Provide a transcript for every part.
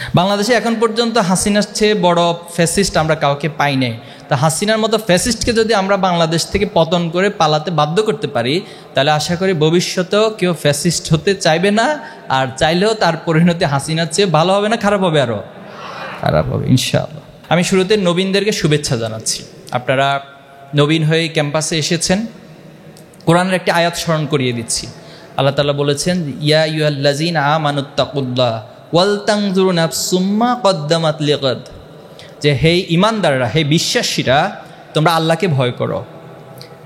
বাংলাদেশে এখন পর্যন্ত হাসিনার চেয়ে বড় ফ্যাসিস্ট আমরা কাউকে পাই নাই। তা হাসিনার মতো ফ্যাসিস্টকে যদি আমরা বাংলাদেশ থেকে পতন করে পালাতে বাধ্য করতে পারি, তাহলে আশা করি ভবিষ্যতেও কেউ ফ্যাসিস্ট হতে চাইবে না, আর চাইলেও তার পরিণতি হাসিনার চেয়ে ভালো হবে না, খারাপ হবে, আরও খারাপ হবে ইনশাআল্লাহ। আমি শুরুতে নবীনদেরকে শুভেচ্ছা জানাচ্ছি। আপনারা নবীন হয়ে ক্যাম্পাসে এসেছেন। কোরআনের একটি আয়াত স্মরণ করিয়ে দিচ্ছি। আল্লাহ তাআলা বলেছেন, ইয়া আইয়ুহাল্লাযীনা আমানুত্তাকুল্লাহ ওয়াল তানজুর নাফসুম মা কদ্দামাত লিগাদ, যে হে ঈমানদাররা, হে বিশ্বাসীরা, তোমরা আল্লাহকে ভয় করো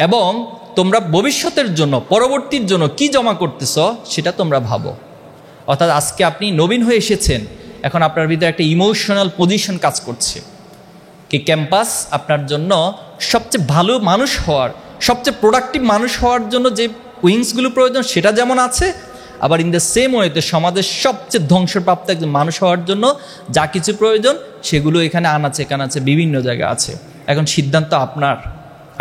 এবং তোমরা ভবিষ্যতের জন্য, পরবর্তীর জন্য কি জমা করতেছ সেটা তোমরা ভাবো। অর্থাৎ আজকে আপনি নবীন হয়ে এসেছেন, এখন আপনার ভিতরে একটা ইমোশনাল পজিশন কাজ করছে কি ক্যাম্পাস আপনার জন্য সবচেয়ে ভালো মানুষ হওয়ার, সবচেয়ে প্রোডাক্টিভ মানুষ হওয়ার জন্য যে উইংসগুলো প্রয়োজন সেটা যেমন আছে, আবার ইন দ্য সেম ওয়েতে সমাজের সবচেয়ে ধ্বংসপ্রাপ্ত একজন মানুষ হওয়ার জন্য যা কিছু প্রয়োজন সেগুলো এখানে আনাচে কানাচে বিভিন্ন জায়গা আছে। এখন সিদ্ধান্ত আপনার।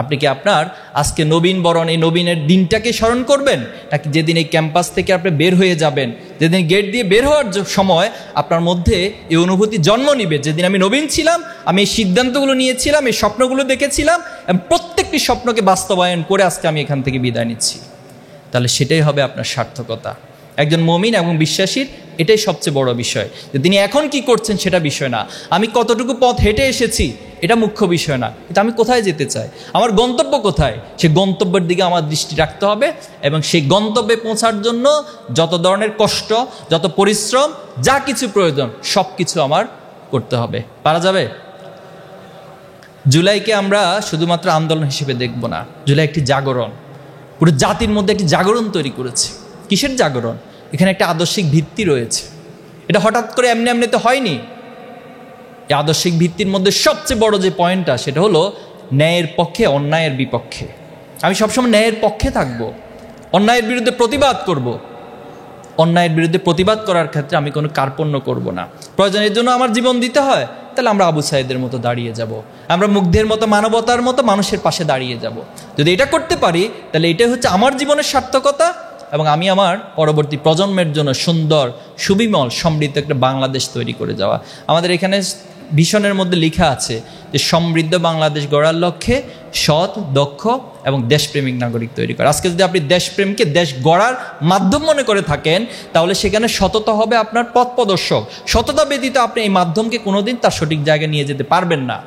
আপনি কি আপনার আজকে নবীন বরণ, এই নবীনের দিনটাকে স্মরণ করবেন, নাকি যেদিন এই ক্যাম্পাস থেকে আপনি বের হয়ে যাবেন, যেদিন গেট দিয়ে বের হওয়ার সময় আপনার মধ্যে এই অনুভূতি জন্ম নিবে, যেদিন আমি নবীন ছিলাম, আমি এই সিদ্ধান্তগুলো নিয়েছিলাম, এই স্বপ্নগুলো দেখেছিলাম এবং প্রত্যেকটি স্বপ্নকে বাস্তবায়ন করে আজকে আমি এখান থেকে বিদায় নিচ্ছি, তাহলে সেটাই হবে আপনার সার্থকতা। একজন মুমিন এবং বিশ্বাসীর এটাই সবচেয়ে বড় বিষয়, যে তিনি এখন কি করছেন সেটা বিষয় না, আমি কতটুকু পথ হেঁটে এসেছি এটা মুখ্য বিষয় না, কিন্তু আমি কোথায় যেতে চাই, আমার গন্তব্য কোথায়, সেই গন্তব্যের দিকে আমার দৃষ্টি রাখতে হবে এবং সেই গন্তব্যে পৌঁছার জন্য যত ধরনের কষ্ট, যত পরিশ্রম, যা কিছু প্রয়োজন সব কিছু আমার করতে হবে। পারা যাবে? জুলাইকে আমরা শুধুমাত্র আন্দোলন হিসেবে দেখব না, জুলাই একটি জাগরণ, পুরো জাতির মধ্যে একটি জাগরণ তৈরি করেছে। কিসের জাগরণ? এখানে একটা আদর্শিক ভিত্তি রয়েছে, এটা হঠাৎ করে এমনি এমনিতে হয়নি। এই আদর্শিক ভিত্তির মধ্যে সবচেয়ে বড় যে পয়েন্টটা, সেটা হলো ন্যায়ের পক্ষে, অন্যায়ের বিপক্ষে। আমি সবসময় ন্যায়ের পক্ষে থাকব, অন্যায়ের বিরুদ্ধে প্রতিবাদ করব। অন্যায়ের বিরুদ্ধে প্রতিবাদ করার ক্ষেত্রে আমি কোনো কার্পণ্য করব না। প্রয়োজনের জন্য আমার জীবন দিতে হয়, তাহলে আমরা আবু সাঈদের মতো দাঁড়িয়ে যাব, আমরা মুগ্ধের মতো, মানবতার মতো মানুষের পাশে দাঁড়িয়ে যাব। যদি এটা করতে পারি, তাহলে এটাই হচ্ছে আমার জীবনের সার্থকতা এবং আমি আমার পরবর্তী প্রজন্মের জন্য সুন্দর, সুবিমল, সমৃদ্ধ একটা বাংলাদেশ তৈরি করে যাওয়া। আমাদের এখানে ভিশনের মধ্যে লেখা আছে যে সমৃদ্ধ বাংলাদেশ গড়ার লক্ষ্যে সৎ, দক্ষ এবং দেশপ্রেমিক নাগরিক তৈরি করা। আজকে যদি আপনি দেশপ্রেমকে দেশ গড়ার মাধ্যম মনে করে থাকেন, তাহলে সেখানে সততা হবে আপনার পথ প্রদর্শক। সততা ব্যতীত আপনি এই মাধ্যমকে কোনোদিন তার সঠিক জায়গায় নিয়ে যেতে পারবেন না।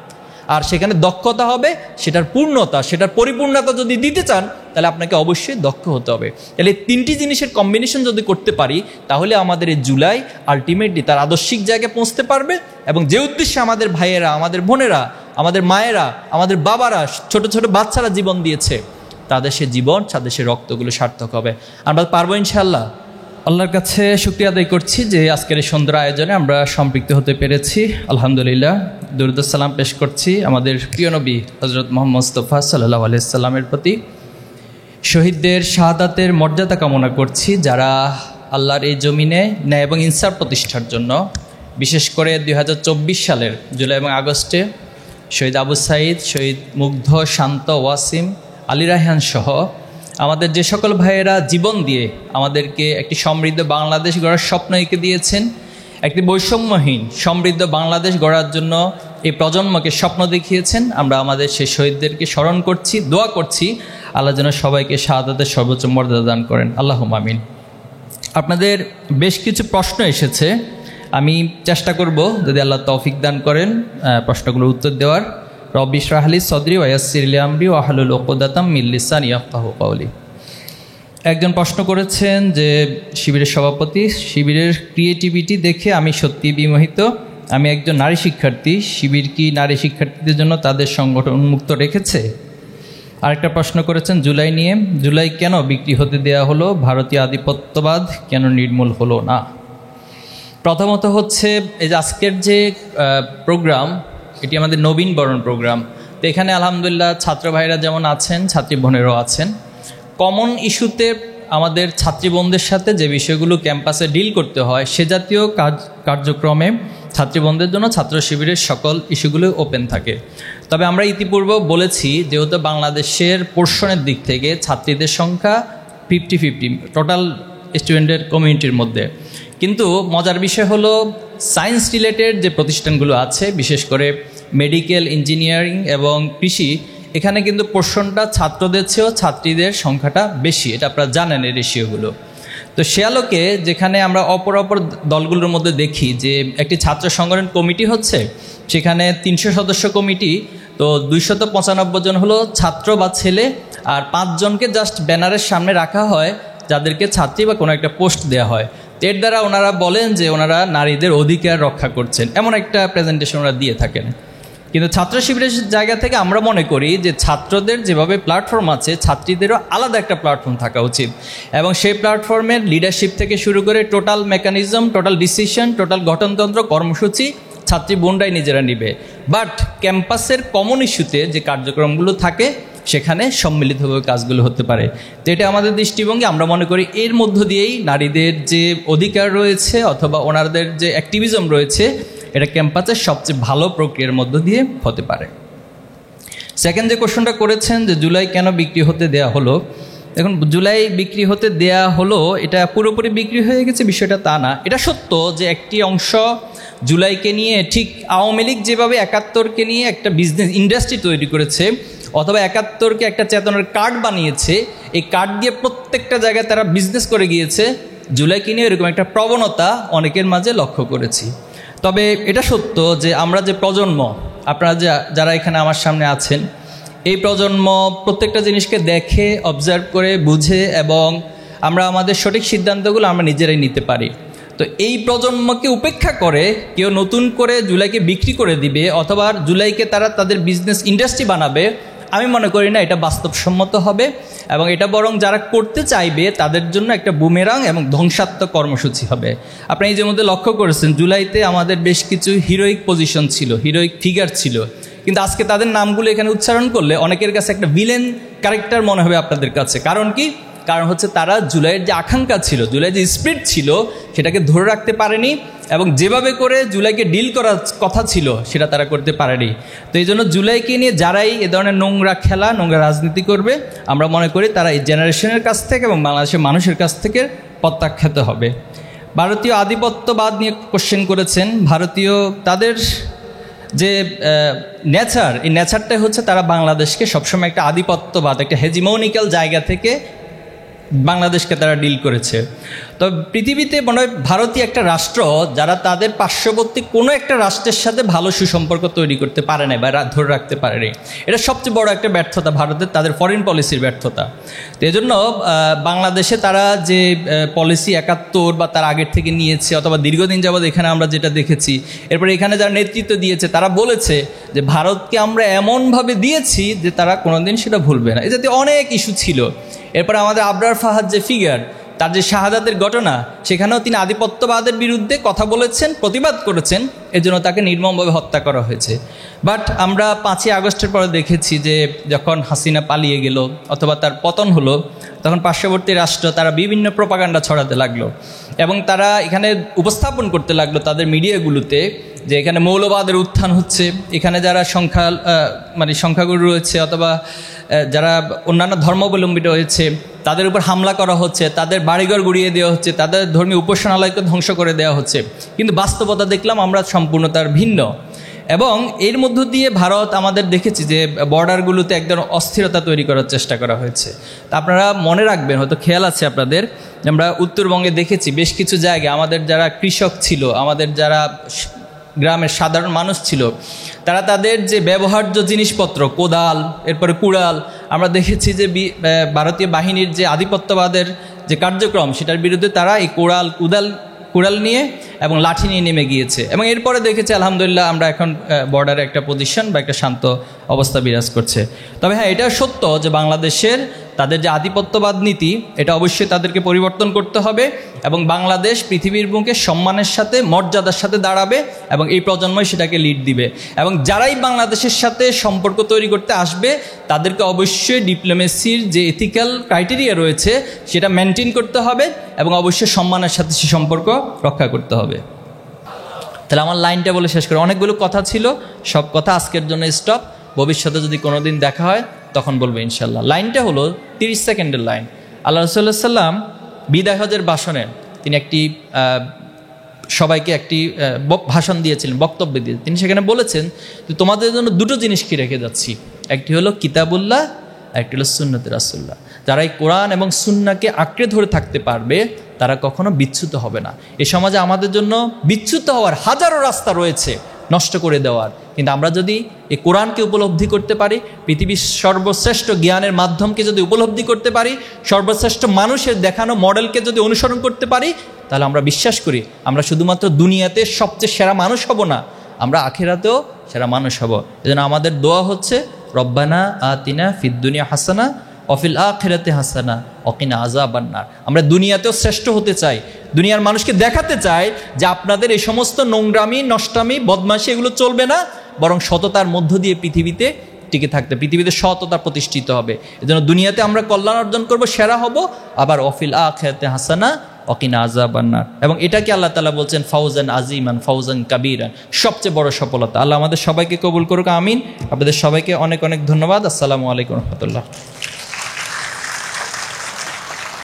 আর সেখানে দক্ষতা হবে সেটার পূর্ণতা, সেটার পরিপূর্ণতা যদি দিতে চান, তাহলে আপনাকে অবশ্যই দক্ষ হতে হবে। তাহলে তিনটি জিনিসের কম্বিনেশন যদি করতে পারি, তাহলে আমাদের এই জুলাই আলটিমেটলি তার আদর্শিক জায়গায় পৌঁছতে পারবে এবং যে উদ্দেশ্যে আমাদের ভাইয়েরা, আমাদের বোনেরা, আমাদের মায়েরা, আমাদের বাবারা, ছোট ছোট বাচ্চারা জীবন দিয়েছে, তাদের সে জীবন, তাদের সে রক্তগুলো সার্থক হবে। আমরা পারবো ইনশাআল্লাহ। আল্লাহর কাছে শুকরিয়া আদায় করছি যে আজকের এই সুন্দর আয়োজনে আমরা সম্পৃক্ত হতে পেরেছি। আলহামদুলিল্লাহ। দুরূদ ও সালাম পেশ করছি আমাদের প্রিয় নবী হযরত মুহাম্মদ মুস্তাফা সাল্লাল্লাহু আলাইহি সাল্লামের প্রতি। শহীদদের শাহাদাতের মর্যাদা কামনা করছি, যারা আল্লাহর এই জমিনে ন্যায় এবং ইনসাফ প্রতিষ্ঠার জন্য, বিশেষ করে 2024 সালের জুলাই এবং আগস্টে শহীদ আবু সাঈদ, শহীদ মুগ্ধ, শান্ত, ওয়াসিম, আলী রায়হান সহ আমাদের যে সকল ভাইয়েরা জীবন দিয়ে আমাদেরকে একটি সমৃদ্ধ বাংলাদেশ গড়ার স্বপ্ন এঁকে দিয়েছেন, একটি বৈষম্যহীন সমৃদ্ধ বাংলাদেশ গড়ার জন্য এই প্রজন্মকে স্বপ্ন দেখিয়েছেন, আমরা আমাদের সেই শহীদদেরকে স্মরণ করছি, দোয়া করছি আল্লাহ যেন সবাইকে শাহাদাতের সর্বোচ্চ মর্যাদা দান করেন। আল্লাহুম্মা আমিন। আপনাদের বেশ কিছু প্রশ্ন এসেছে, আমি চেষ্টা করব যদি আল্লাহ তৌফিক দান করেন প্রশ্নগুলোর উত্তর দেওয়ার। রব্বি ইশরাহ লি সদরি ওয়া ইয়াসসির লি আমরি ওয়াহলুল উকদাতাম মিন লিসানি ইয়াফকাহু কওলি। একজন প্রশ্ন করেছেন যে শিবিরের সভাপতি, শিবিরের ক্রিয়েটিভিটি দেখে আমি সত্যি বিমোহিত, আমি একজন নারী শিক্ষার্থী, শিবির কি নারী শিক্ষার্থীদের জন্য তাদের সংগঠন উন্মুক্ত রেখেছে? আরেকটা প্রশ্ন করেছেন জুলাই নিয়ে, জুলাই কেন বিক্রি হতে দেওয়া হলো, ভারতীয় আধিপত্যবাদ কেন নির্মূল হলো না? প্রথমত হচ্ছে এই যে আজকের যে প্রোগ্রাম, এটি আমাদের নবীন বরণ প্রোগ্রাম। তো এখানে আলহামদুলিল্লাহ ছাত্র ভাইরা যেমন আছেন, ছাত্রী বোনেরাও আছেন। কমন ইস্যুতে আমাদের ছাত্রী বোনদের সাথে যে বিষয়গুলো ক্যাম্পাসে ডিল করতে হয়, সে জাতীয় কার্যক্রমে ছাত্রী বোনদের জন্য ছাত্র শিবিরের সকল ইস্যুগুলো ওপেন থাকে। তবে আমরা ইতিপূর্বেও বলেছি, যেহেতু বাংলাদেশের পোর্শনের দিক থেকে ছাত্রীদের সংখ্যা 50-50 টোটাল স্টুডেন্টের কমিউনিটির মধ্যে, কিন্তু মজার বিষয় হলো সায়েন্স রিলেটেড যে প্রতিষ্ঠানগুলো আছে, বিশেষ করে মেডিকেল, ইঞ্জিনিয়ারিং এবং কৃষি, এখানে কিন্তু পোর্শনটা ছাত্রদের চেয়েও ছাত্রীদের সংখ্যাটা বেশি। এটা আপনারা জানেন এই রেশিওগুলো। তো সে আলোকে যেখানে আমরা অপর দলগুলোর মধ্যে দেখি যে একটি ছাত্র সংগঠন কমিটি হচ্ছে, সেখানে 300 সদস্য কমিটি, তো 295 জন হলো ছাত্র বা ছেলে, আর 5 জনকে জাস্ট ব্যানারের সামনে রাখা হয় যাদেরকে ছাত্রী বা কোনো একটা পোস্ট দেওয়া হয়। এর দ্বারা ওনারা বলেন যে ওনারা নারীদের অধিকার রক্ষা করছেন, এমন একটা প্রেজেন্টেশন ওনারা দিয়ে থাকেন। কিন্তু ছাত্র শিবিরের জায়গা থেকে আমরা মনে করি যে ছাত্রদের যেভাবে প্ল্যাটফর্ম আছে, ছাত্রীদেরও আলাদা একটা প্ল্যাটফর্ম থাকা উচিত, এবং সেই প্ল্যাটফর্মের লিডারশিপ থেকে শুরু করে total mechanism, total decision, total গঠনতন্ত্র, কর্মসূচি ছাত্রী বোনরাই নিজেরা নিবে। বাট ক্যাম্পাসের কমন ইস্যুতে যে কার্যক্রমগুলো থাকে সেখানে সম্মিলিতভাবে কাজগুলো হতে পারে। তো এটা আমাদের দৃষ্টিভঙ্গি। আমরা মনে করি এর মধ্য দিয়েই নারীদের যে অধিকার রয়েছে অথবা ওনাদের যে অ্যাক্টিভিজম রয়েছে, এটা ক্যাম্পাসের সবচেয়ে ভালো প্রক্রিয়ার মধ্য দিয়ে হতে পারে। সেকেন্ড যে কোশ্চেনটা করেছেন যে জুলাই কেন বিক্রি হতে দেয়া হলো, এখন জুলাই বিক্রি হতে দেয়া হলো, এটা পুরোপুরি বিক্রি হয়ে গেছে বিষয়টা তা না। এটা সত্য যে একটি অংশ জুলাইকে নিয়ে, ঠিক আওয়ামী লীগ যেভাবে 71কে নিয়ে একটা বিজনেস ইন্ডাস্ট্রি তৈরি করেছে অথবা 71কে একটা চেতনার কার্ড বানিয়েছে, এই কার্ড দিয়ে প্রত্যেকটা জায়গায় তারা বিজনেস করে গিয়েছে, জুলাইকে নিয়ে এরকম একটা প্রবণতা অনেকের মাঝে লক্ষ্য করেছি। তবে এটা সত্য যে আমরা যে প্রজন্ম, আপনারা যারা এখানে আমার সামনে আছেন, এই প্রজন্ম প্রত্যেকটা জিনিসকে দেখে, অবজার্ভ করে, বুঝে, এবং আমরা আমাদের সঠিক সিদ্ধান্তগুলো আমরা নিজেরাই নিতে পারি। তো এই প্রজন্মকে উপেক্ষা করে কেউ নতুন করে জুলাইকে বিক্রি করে দিবে অথবা জুলাইকে তারা তাদের বিজনেস ইন্ডাস্ট্রি বানাবে, আমি মনে করি না এটা বাস্তবসম্মত হবে, এবং এটা বরং যারা করতে চাইবে তাদের জন্য একটা বুমেরাং এবং ধ্বংসাত্মক কর্মসূচি হবে। আপনি এই যে মধ্যে লক্ষ্য করেছেন, জুলাইতে আমাদের বেশ কিছু হিরোইক পজিশন ছিল, হিরোইক ফিগার ছিল, কিন্তু আজকে তাদের নামগুলো এখানে উচ্চারণ করলে অনেকের কাছে একটা ভিলেন ক্যারেক্টার মনে হবে আপনাদের কাছে। কারণ কি? কারণ হচ্ছে তারা জুলাইয়ের যে আকাঙ্ক্ষা ছিল, জুলাইয়ের যে স্পিরিট ছিল, সেটাকে ধরে রাখতে পারেনি, এবং যেভাবে করে জুলাইকে ডিল করার কথা ছিল সেটা তারা করতে পারেনি। তো এই জন্য জুলাইকে নিয়ে যারাই এ ধরনের নোংরা খেলা, নোংরা রাজনীতি করবে, আমরা মনে করি তারা এই জেনারেশনের কাছ থেকে এবং বাংলাদেশের মানুষের কাছ থেকে প্রত্যাখ্যাত হবে। ভারতীয় আধিপত্যবাদ নিয়ে কোশ্চেন করেছেন। ভারতীয় তাদের যে নেচার, এই নেচারটাই হচ্ছে তারা বাংলাদেশকে সবসময় একটা আধিপত্যবাদ, একটা হেজিমোনিক্যাল জায়গা থেকে বাংলাদেশকে তারা ডিল করেছে। তো পৃথিবীতে মনে হয় ভারতই একটা রাষ্ট্র যারা তাদের পার্শ্ববর্তী কোনো একটা রাষ্ট্রের সাথে ভালো সুসম্পর্ক তৈরি করতে পারে না বা ধরে রাখতে পারেনি। এটা সবচেয়ে বড় একটা ব্যর্থতা ভারতের, তাদের ফরেন পলিসির ব্যর্থতা। তো এই জন্য বাংলাদেশে তারা যে পলিসি 71 বা তার আগের থেকে নিয়েছে অথবা দীর্ঘদিন যাবৎ এখানে আমরা যেটা দেখেছি, এরপরে এখানে যারা নেতৃত্ব দিয়েছে তারা বলেছে যে ভারতকে আমরা এমনভাবে দিয়েছি যে তারা কোনোদিন সেটা ভুলবে না। এ জাতীয় অনেক ইস্যু ছিল। এরপর আমাদের আবরার ফাহাদ যে ফিগার, তার যে শাহাদাতের ঘটনা, সেখানেও তিনি আধিপত্যবাদের বিরুদ্ধে কথা বলেছেন, প্রতিবাদ করেছেন, এজন্য তাকে নির্মমভাবে হত্যা করা হয়েছে। বাট আমরা 5ই আগস্টের পরে দেখেছি যে যখন হাসিনা পালিয়ে গেল অথবা তার পতন হলো, তখন পার্শ্ববর্তী রাষ্ট্র তারা বিভিন্ন প্রোপাগান্ডা ছড়াতে লাগলো এবং তারা এখানে উপস্থাপন করতে লাগলো তাদের মিডিয়াগুলোতে যে এখানে মৌলবাদের উত্থান হচ্ছে, এখানে যারা সংখ্যাগুরু রয়েছে অথবা যারা অন্যান্য ধর্মাবলম্বী রয়েছে তাদের উপর হামলা করা হচ্ছে, তাদের বাড়িঘর গুড়িয়ে দেওয়া হচ্ছে, তাদের ধর্মীয় উপাসনালয়কে ধ্বংস করে দেওয়া হচ্ছে। কিন্তু বাস্তবতা দেখলাম আমরা সম্পূর্ণ তার ভিন্ন। এবং এর মধ্য দিয়ে ভারত আমাদের দেখেছি যে বর্ডারগুলোতে একদম অস্থিরতা তৈরি করার চেষ্টা করা হয়েছে। তা আপনারা মনে রাখবেন, হয়তো খেয়াল আছে আপনাদের, আমরা উত্তরবঙ্গে দেখেছি বেশ কিছু জায়গায় আমাদের যারা কৃষক ছিল, আমাদের যারা গ্রামের সাধারণ মানুষ ছিল, তারা তাদের যে ব্যবহার্য জিনিসপত্র, কোদাল, এরপরে কুড়াল, আমরা দেখেছি যে ভারতীয় বাহিনীর যে আধিপত্যবাদের যে কার্যক্রম, সেটার বিরুদ্ধে তারা এই কুড়াল নিয়ে এবং লাঠি নিয়ে নেমে গিয়েছে। এবং এরপরে দেখেছি আলহামদুলিল্লাহ আমরা এখন বর্ডারে একটা পজিশন বা একটা শান্ত অবস্থা বিরাজ করছে। তবে হ্যাঁ, এটা সত্য যে বাংলাদেশের তাদের যে আধিপত্যবাদ নীতি, এটা অবশ্যই তাদেরকে পরিবর্তন করতে হবে এবং বাংলাদেশ পৃথিবীর বুকে সম্মানের সাথে, মর্যাদার সাথে দাঁড়াবে এবং এই প্রজন্মই সেটাকে লিড দিবে। এবং যারাই বাংলাদেশের সাথে সম্পর্ক তৈরি করতে আসবে তাদেরকে অবশ্যই ডিপ্লোমেসির যে এথিক্যাল ক্রাইটেরিয়া রয়েছে সেটা মেনটেন করতে হবে এবং অবশ্যই সম্মানের সাথে সে সম্পর্ক রক্ষা করতে হবে। তাহলে আমার লাইনটা বলে শেষ করে, অনেকগুলো কথা ছিল, সব কথা আজকের জন্য স্টপ। ভবিষ্যতে যদি কোনোদিন দেখা হয় তখন বলবো ইনশাল্লাহ। লাইনটা হলো 30 সেকেন্ডের লাইন। আল্লাহ রাসূলুল্লাহ সাল্লাম বিদায় হজের ভাষণে তিনি একটি সবাইকে একটি ভাষণ দিয়েছিলেন, বক্তব্য দিয়ে তিনি সেখানে বলেছেন যে তোমাদের জন্য দুটো জিনিস কি রেখে যাচ্ছি, একটি হলো কিতাবুল্লাহ, একটি হলো সুন্নতে রাসূলুল্লাহ। যারা এই কোরআন এবং সুন্নাহকে আঁকড়ে ধরে থাকতে পারবে তারা কখনো বিচ্যুত হবে না। এই সমাজে আমাদের জন্য বিচ্যুত হওয়ার হাজারো রাস্তা রয়েছে নষ্ট করে দেওয়ার, কিন্তু আমরা যদি এই কোরআনকে উপলব্ধি করতে পারি, পৃথিবীর সর্বশ্রেষ্ঠ জ্ঞানের মাধ্যমকে যদি উপলব্ধি করতে পারি, সর্বশ্রেষ্ঠ মানুষের দেখানো মডেলকে যদি অনুসরণ করতে পারি, তাহলে আমরা বিশ্বাস করি আমরা শুধুমাত্র দুনিয়াতে সবচেয়ে সেরা মানুষ হব না, আমরা আখিরাতেও সেরা মানুষ হব। এজন্য আমাদের দোয়া হচ্ছে রব্বানা আতিনা ফিদ দুনিয়া হাসানা অফিল আখিরাতে হাসানা ওয়াকিনা আযাবান নার। আমরা দুনিয়াতেও শ্রেষ্ঠ হতে চাই, দুনিয়ার মানুষকে দেখাতে চাই যে আপনাদের এই সমস্ত নোংরামি, নষ্টামি, বদমাশি এগুলো চলবে না, বরং সততার মধ্য দিয়ে পৃথিবীতে টিকে থাকতে, পৃথিবীতে সততা প্রতিষ্ঠিত হবে। এজন্য দুনিয়াতে আমরা কল্যাণ অর্জন করব, সেরা হব, আবার অফিল আখিরাতে হাসানা ওয়াকিনা আযাবান নার। এবং এটাকে আল্লাহ তাআলা বলছেন ফাউজান আজিমান, ফাউজান কাবীরান, সবচেয়ে বড় সফলতা। আল্লাহ আমাদের সবাইকে কবুল করুক, আমিন। আপনাদের সবাইকে অনেক অনেক ধন্যবাদ। আসসালামু আলাইকুম ওয়া রাহমাতুল্লাহ।